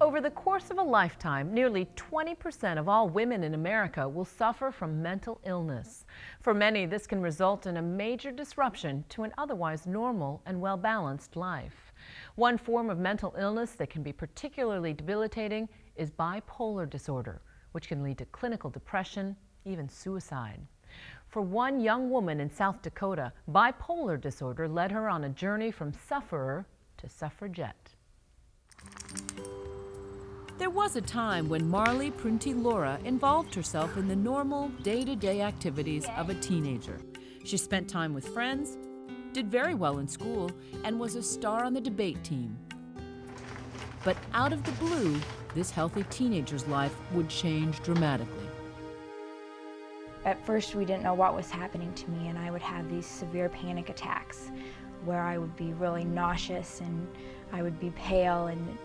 Over the course of a lifetime, nearly 20% of all women in America will suffer from mental illness. For many, this can result in a major disruption to an otherwise normal and well-balanced life. One form of mental illness that can be particularly debilitating is bipolar disorder, which can lead to clinical depression, even suicide. For one young woman in South Dakota, bipolar disorder led her on a journey from sufferer to suffragette. There was a time when Marley Prunty-Laura involved herself in the normal day-to-day activities of a teenager. She spent time with friends, did very well in school, and was a star on the debate team. But out of the blue, this healthy teenager's life would change dramatically. At first, we didn't know what was happening to me, and I would have these severe panic attacks where I would be really nauseous and I would be pale and,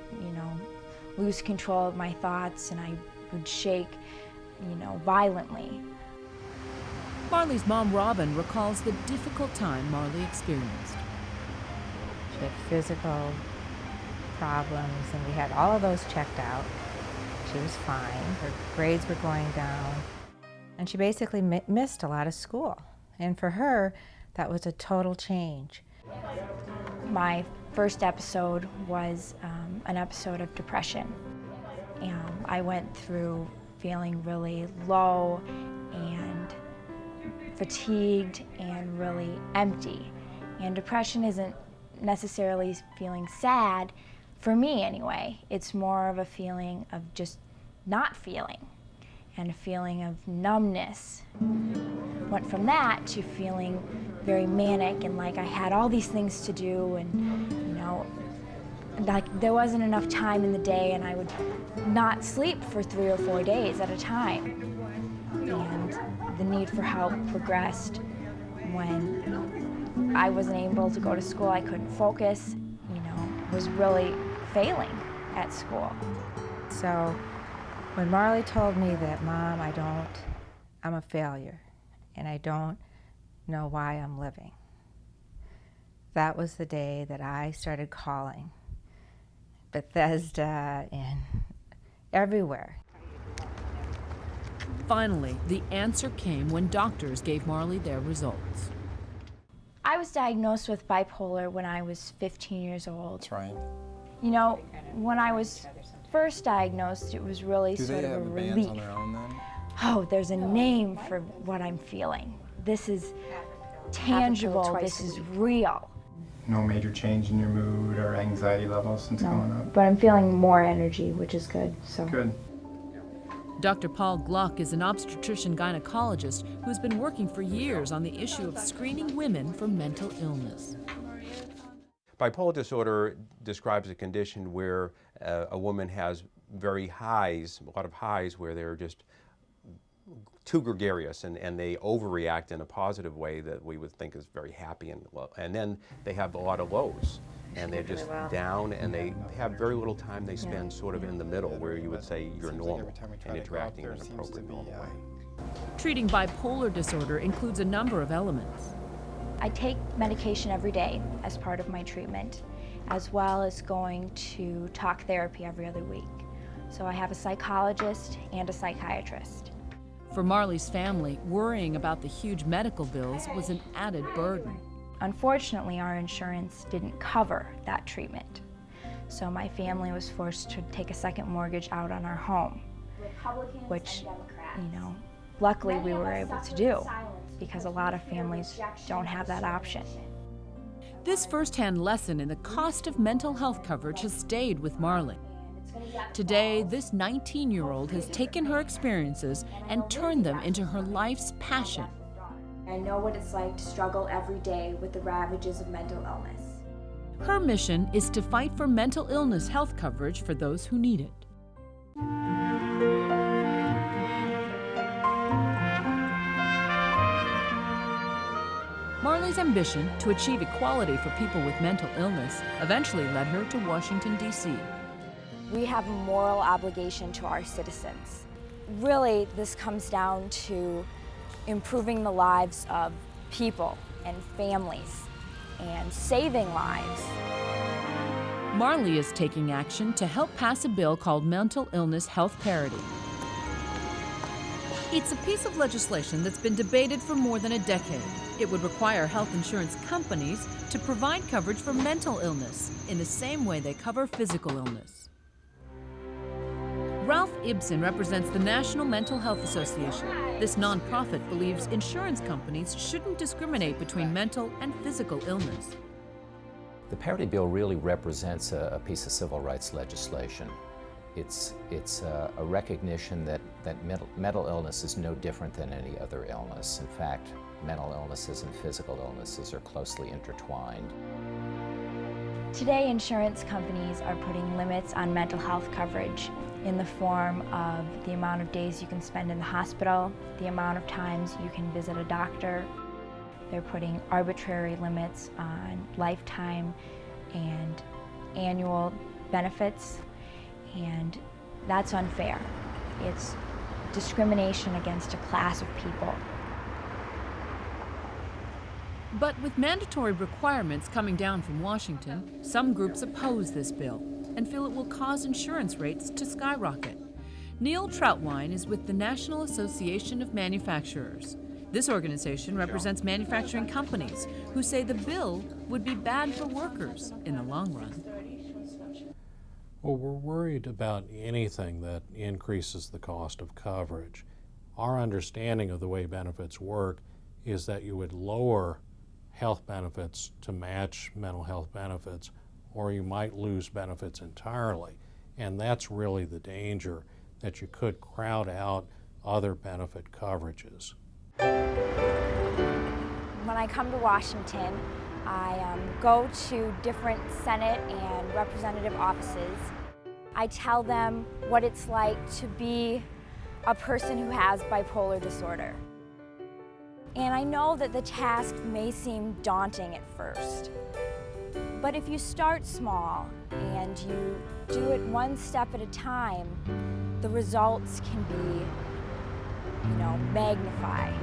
lose control of my thoughts, and I would shake, violently. Marley's mom, Robin, recalls the difficult time Marley experienced. She had physical problems, and we had all of those checked out. She was fine. Her grades were going down, and she basically missed a lot of school. And for her, that was a total change. My first episode was an episode of depression. I went through feeling really low and fatigued and really empty. And depression isn't necessarily feeling sad, for me anyway. It's more of a feeling of just not feeling and a feeling of numbness. Went from that to feeling very manic and like I had all these things to do, and like there wasn't enough time in the day, and I would not sleep for 3 or 4 days at a time. And the need for help progressed when I wasn't able to go to school. I couldn't focus, was really failing at school. So when Marley told me that, Mom, I'm a failure, and I don't know why I'm living, that was the day that I started calling Bethesda and everywhere. Finally, the answer came when doctors gave Marley their results. I was diagnosed with bipolar when I was 15 years old. That's right. When I was first diagnosed, it was really sort of a relief. Do they have bands on their own then? Oh, there's a name for what I'm feeling. This is tangible, this is real. No major change in your mood or anxiety levels since going up? But I'm feeling more energy, which is good. So. Good. Dr. Paul Gluck is an obstetrician gynecologist who's been working for years on the issue of screening women for mental illness. Bipolar disorder describes a condition where a woman has a lot of highs where they're just too gregarious and they overreact in a positive way that we would think is very happy, and then they have a lot of lows and they're just down, and they have very little time they spend sort of in the middle where you would say you're normal and interacting in an appropriate normal way. Treating bipolar disorder includes a number of elements. I take medication every day as part of my treatment, as well as going to talk therapy every other week. So I have a psychologist and a psychiatrist. For Marley's family, worrying about the huge medical bills was an added burden. Unfortunately, our insurance didn't cover that treatment. So my family was forced to take a second mortgage out on our home, which, luckily we were able to do, because a lot of families don't have that option. This firsthand lesson in the cost of mental health coverage has stayed with Marley. Today, this 19-year-old has taken her experiences and turned them into her life's passion. I know what it's like to struggle every day with the ravages of mental illness. Her mission is to fight for mental illness health coverage for those who need it. Marley's ambition to achieve equality for people with mental illness eventually led her to Washington, D.C. We have a moral obligation to our citizens. Really, this comes down to improving the lives of people and families and saving lives. Marley is taking action to help pass a bill called Mental Illness Health Parity. It's a piece of legislation that's been debated for more than a decade. It would require health insurance companies to provide coverage for mental illness in the same way they cover physical illness. Ralph Ibsen represents the National Mental Health Association. This nonprofit believes insurance companies shouldn't discriminate between mental and physical illness. The parity bill really represents a piece of civil rights legislation. It's a recognition that mental illness is no different than any other illness. In fact, mental illnesses and physical illnesses are closely intertwined. Today, insurance companies are putting limits on mental health coverage in the form of the amount of days you can spend in the hospital, the amount of times you can visit a doctor. They're putting arbitrary limits on lifetime and annual benefits, and that's unfair. It's discrimination against a class of people. But with mandatory requirements coming down from Washington, some groups oppose this bill and feel it will cause insurance rates to skyrocket. Neil Troutwine is with the National Association of Manufacturers. This organization represents manufacturing companies who say the bill would be bad for workers in the long run. Well, we're worried about anything that increases the cost of coverage. Our understanding of the way benefits work is that you would lower health benefits to match mental health benefits, or you might lose benefits entirely. And that's really the danger, that you could crowd out other benefit coverages. When I come to Washington, I go to different Senate and representative offices. I tell them what it's like to be a person who has bipolar disorder. And I know that the task may seem daunting at first, but if you start small and you do it one step at a time, the results can be, magnified.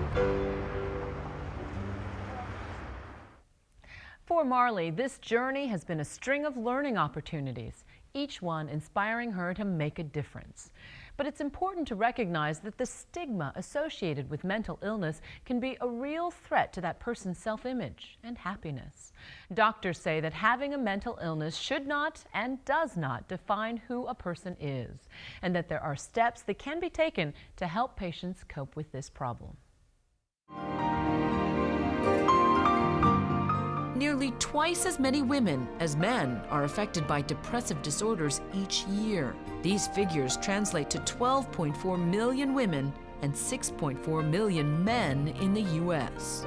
For Marley, this journey has been a string of learning opportunities, each one inspiring her to make a difference. But it's important to recognize that the stigma associated with mental illness can be a real threat to that person's self-image and happiness. Doctors say that having a mental illness should not and does not define who a person is, and that there are steps that can be taken to help patients cope with this problem. Nearly twice as many women as men are affected by depressive disorders each year. These figures translate to 12.4 million women and 6.4 million men in the U.S.